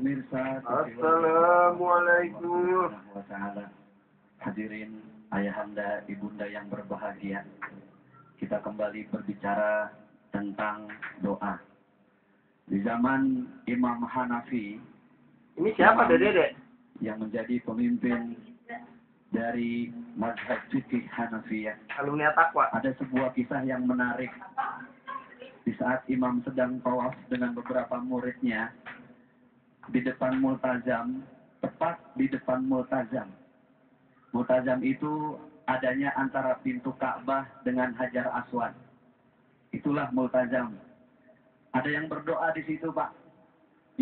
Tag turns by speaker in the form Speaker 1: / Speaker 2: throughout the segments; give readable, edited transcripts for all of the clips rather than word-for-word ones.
Speaker 1: Pemirsa,
Speaker 2: Assalamualaikum.
Speaker 1: Hadirin ayahanda, ibunda yang berbahagia. Kita kembali berbicara tentang doa. Di zaman Imam Hanafi,
Speaker 2: Ini siapa Dede?
Speaker 1: yang menjadi pemimpin dari mazhab fikih Hanafiyah,
Speaker 2: Alumni Takwa.
Speaker 1: ada sebuah kisah yang menarik. Di saat Imam sedang tawaf dengan beberapa muridnya di depan multazam, tepat di depan multazam. Multazam itu adanya antara pintu Ka'bah dengan Hajar Aswad. Itulah multazam. Ada yang berdoa di situ, Pak.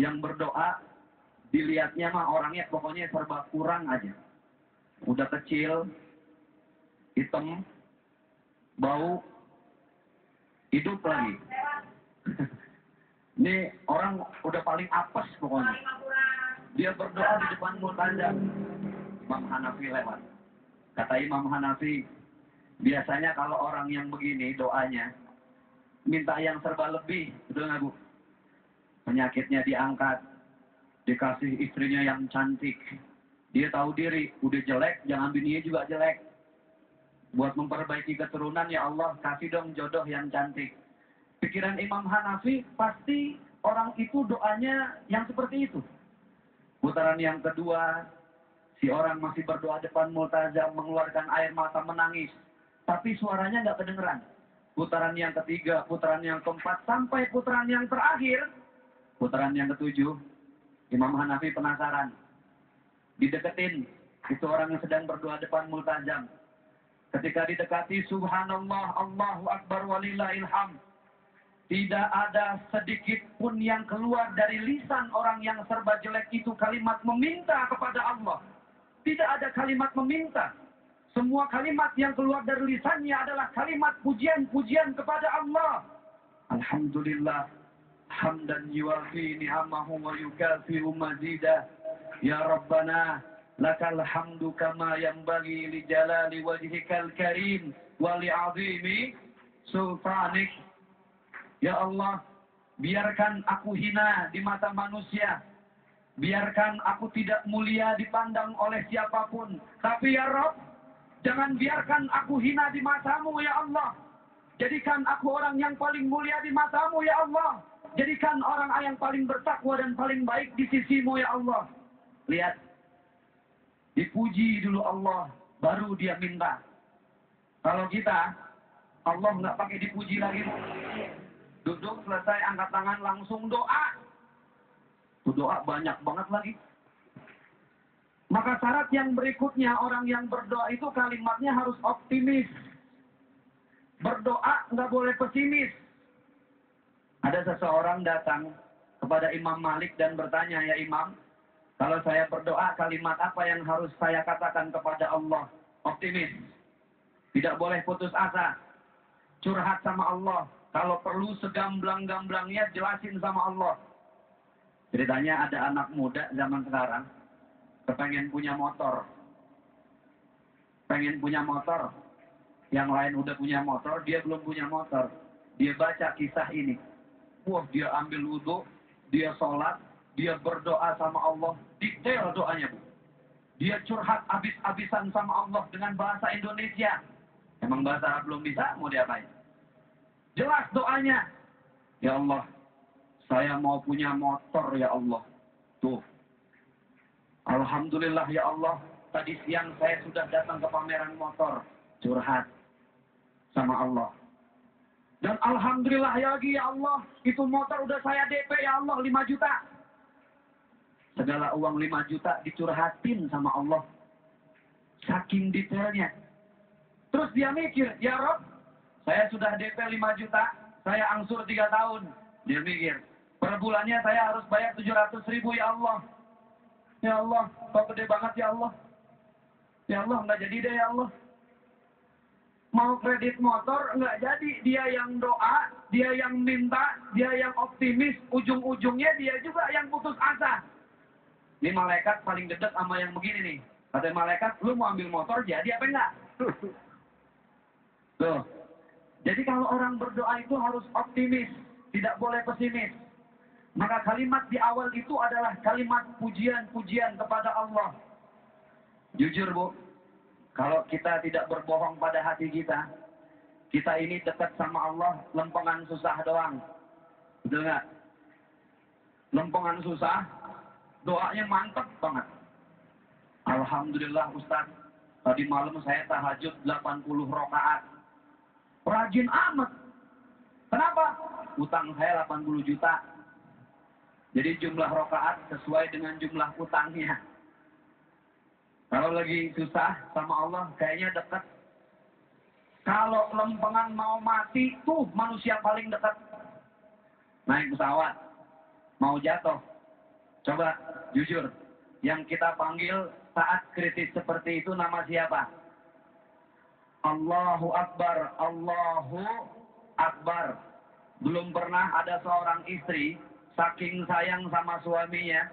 Speaker 1: Yang berdoa, dilihatnya mah orangnya pokoknya serba kurang aja. Udah kecil, hitam, bau, hidup lagi. Ini orang udah paling apes pokoknya. Dia berdoa di depan multazam. Imam Hanafi lewat. Kata Imam Hanafi, biasanya kalau orang yang begini doanya, minta yang serba lebih. Betul nggak, Bu? Penyakitnya diangkat, dikasih istrinya yang cantik. Dia tahu diri, udah jelek, jangan bininya juga jelek. Buat memperbaiki keturunan, ya Allah, kasih dong jodoh yang cantik. Pikiran Imam Hanafi, pasti orang itu doanya yang seperti itu. Putaran yang kedua, si orang masih berdoa depan multazam, mengeluarkan air mata, menangis. Tapi suaranya nggak kedengeran. Putaran yang ketiga, putaran yang keempat, sampai putaran yang terakhir, putaran yang ketujuh, Imam Hanafi penasaran. Dideketin, itu orang yang sedang berdoa depan multazam. Ketika didekati, subhanallah, Allahu Akbar, walillahil hamd. Tidak ada sedikit pun yang keluar dari lisan orang yang serba jelek itu kalimat meminta kepada Allah. Tidak ada kalimat meminta. Semua kalimat yang keluar dari lisannya adalah kalimat pujian-pujian kepada Allah. Alhamdulillah. Hamdan yuafi ni'amahu wa yukafi'u mazidah. Ya Rabbana, lakal hamdu kama yanbaghi li jalali wajhikal karim wa li'azimi sultanik. Ya Allah, biarkan aku hina di mata manusia. Biarkan aku tidak mulia dipandang oleh siapapun. Tapi ya Rabb, jangan biarkan aku hina di matamu ya Allah. Jadikan aku orang yang paling mulia di matamu ya Allah. Jadikan orang yang paling bertakwa dan paling baik di sisimu ya Allah. Lihat, dipuji dulu Allah, baru dia minta. Kalau kita, Allah nggak pakai dipuji lagi. Duduk, selesai, angkat tangan, langsung doa. Doa banyak banget lagi. Maka syarat yang berikutnya, orang yang berdoa itu kalimatnya harus optimis. Berdoa nggak boleh pesimis. Ada seseorang datang kepada Imam Malik dan bertanya, ya Imam, kalau saya berdoa, kalimat apa yang harus saya katakan kepada Allah? Optimis. Tidak boleh putus asa. Curhat sama Allah. Kalau perlu segamblang-gamblangnya jelasin sama Allah. Ceritanya ada anak muda zaman sekarang, kepengen punya motor. Pengen punya motor. Yang lain udah punya motor, dia belum punya motor. Dia baca kisah ini. Wah, dia ambil wudhu, dia sholat, dia berdoa sama Allah. Detail doanya, Bu. Dia curhat abis-abisan sama Allah dengan bahasa Indonesia. Emang bahasa Arab belum bisa, mau diapain? Jelas doanya. Ya Allah, saya mau punya motor ya Allah. Tuh. Alhamdulillah ya Allah, tadi siang saya sudah datang ke pameran motor. Curhat sama Allah. Dan alhamdulillah ya lagi ya Allah, itu motor udah saya DP ya Allah 5 juta. Segala uang 5 juta dicurhatin sama Allah. Saking detailnya. Terus dia mikir, ya Rob, saya sudah DP 5 juta, saya angsur 3 tahun. Dia mikir, per bulannya saya harus bayar 700.000 ya Allah. Ya Allah, kok gede banget ya Allah. Ya Allah, nggak jadi deh ya Allah. Mau kredit motor, nggak jadi. Dia yang doa, dia yang minta, dia yang optimis. Ujung-ujungnya dia juga yang putus asa. Ini malaikat paling dekat sama yang begini nih. Kata malaikat, lu mau ambil motor jadi apa enggak? Tuh. Jadi kalau orang berdoa itu harus optimis, tidak boleh pesimis. Maka kalimat di awal itu adalah kalimat pujian-pujian kepada Allah. Jujur Bu, kalau kita tidak berbohong pada hati kita, kita ini dekat sama Allah, lempengan susah doang. Betul nggak? Lempengan susah, doanya mantap banget. Alhamdulillah Ustaz, tadi malam saya tahajud 80 rakaat. Rajin amat. Kenapa? Utang saya 80 juta. Jadi jumlah rakaat sesuai dengan jumlah utangnya. Kalau lagi susah sama Allah, kayaknya dekat. Kalau lempengan mau mati, tuh manusia paling dekat. Naik pesawat, mau jatuh. Coba, jujur. Yang kita panggil saat kritis seperti itu nama siapa? Allahu Akbar, Allahu Akbar. Belum pernah ada seorang istri, saking sayang sama suaminya,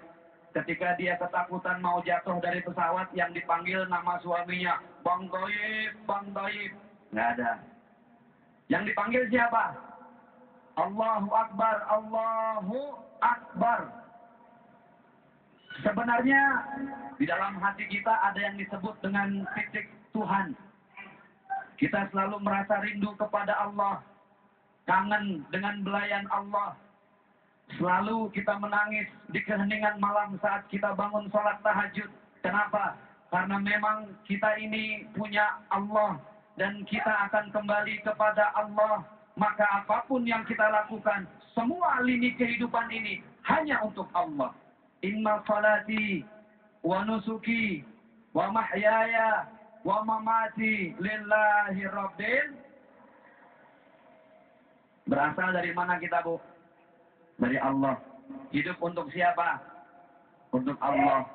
Speaker 1: ketika dia ketakutan mau jatuh dari pesawat yang dipanggil nama suaminya, Bang Toib, Bang Toib. Nggak ada. Yang dipanggil siapa? Allahu Akbar, Allahu Akbar. Sebenarnya di dalam hati kita ada yang disebut dengan titik Tuhan. Kita selalu merasa rindu kepada Allah, kangen dengan belayan Allah. Selalu kita menangis di keheningan malam saat kita bangun sholat tahajud. Kenapa? Karena memang kita ini punya Allah dan kita akan kembali kepada Allah. Maka apapun yang kita lakukan, semua lini kehidupan ini hanya untuk Allah. Inna salati wa nusuki wa mahyaya wa mamati lillahi rabbil. Berasal dari mana kita Bu? Dari Allah. Hidup untuk siapa? Untuk Allah.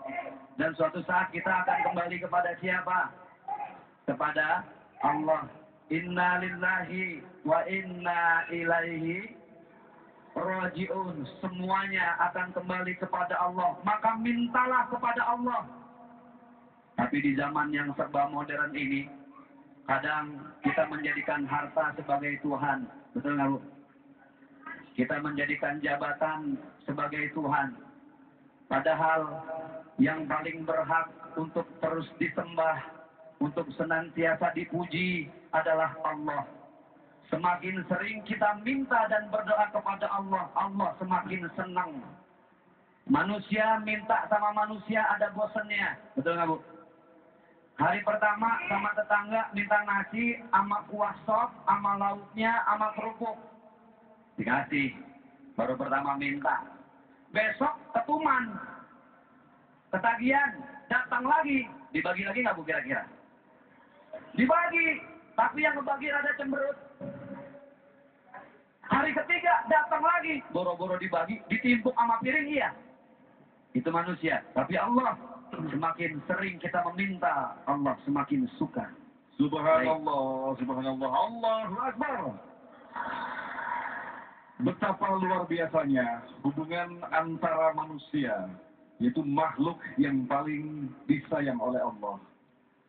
Speaker 1: Dan suatu saat kita akan kembali kepada siapa? Kepada Allah. Inna lillahi wa inna ilaihi raji'un. Semuanya akan kembali kepada Allah. Maka mintalah kepada Allah. Tapi di zaman yang serba modern ini, kadang kita menjadikan harta sebagai Tuhan. Betul nggak Bu? Kita menjadikan jabatan sebagai Tuhan. Padahal yang paling berhak untuk terus disembah, untuk senantiasa dipuji adalah Allah. Semakin sering kita minta dan berdoa kepada Allah, Allah semakin senang. Manusia minta sama manusia ada bosannya. Betul nggak Bu? Hari pertama sama tetangga minta nasi, sama kuah sop, sama lauknya, sama kerupuk. Dikasih. Baru pertama minta. Besok ketuman. Ketagihan. Datang lagi. Dibagi lagi nggak Bu kira-kira? Dibagi. Tapi yang ngebagi rada cemberut. Hari ketiga datang lagi. Boro-boro dibagi. Ditimpuk sama piring iya. Itu manusia. Tapi Allah semakin sering kita meminta, Allah semakin suka.
Speaker 3: Subhanallah, subhanallah, Allahu Akbar. Betapa luar biasanya hubungan antara manusia, yaitu makhluk yang paling disayang oleh Allah.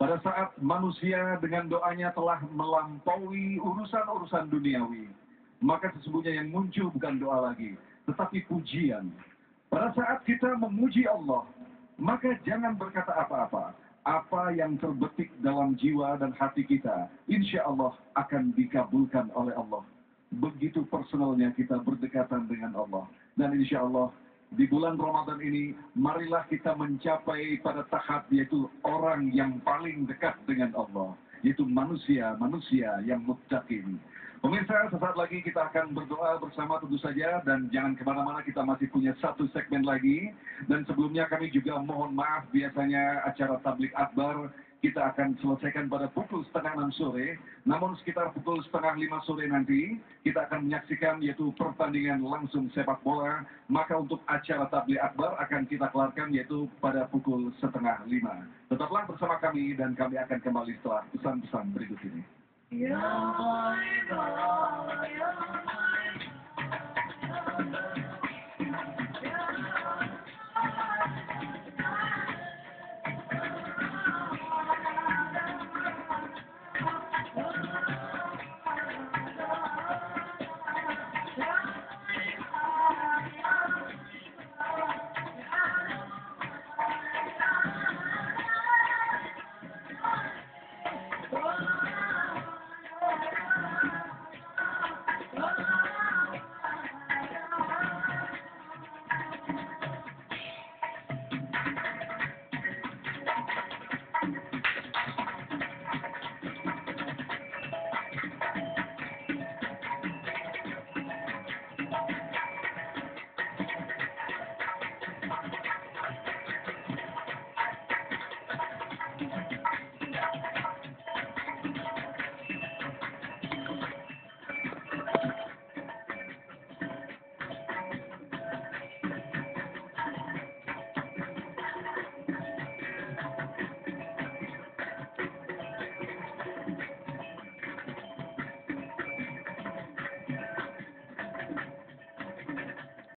Speaker 3: Pada saat manusia dengan doanya telah melampaui urusan-urusan duniawi, maka sesungguhnya yang muncul bukan doa lagi, tetapi pujian. Pada saat kita memuji Allah, maka jangan berkata apa-apa. Apa yang terbetik dalam jiwa dan hati kita, insya Allah akan dikabulkan oleh Allah. Begitu personalnya kita berdekatan dengan Allah. Dan insya Allah di bulan Ramadan ini, marilah kita mencapai pada tahap yaitu orang yang paling dekat dengan Allah. Yaitu manusia yang muttaqin. Pemirsa, sesaat lagi kita akan berdoa bersama tentu saja, dan jangan kemana-mana, kita masih punya satu segmen lagi. Dan sebelumnya kami juga mohon maaf, biasanya acara tablik akbar kita akan selesaikan pada pukul 5:30 sore, namun sekitar pukul 4:30 sore nanti kita akan menyaksikan yaitu pertandingan langsung sepak bola. Maka untuk acara tablik akbar akan kita kelarkan yaitu pada pukul 4:30. Tetaplah bersama kami dan kami akan kembali setelah pesan-pesan berikut ini.
Speaker 4: Ya Allah,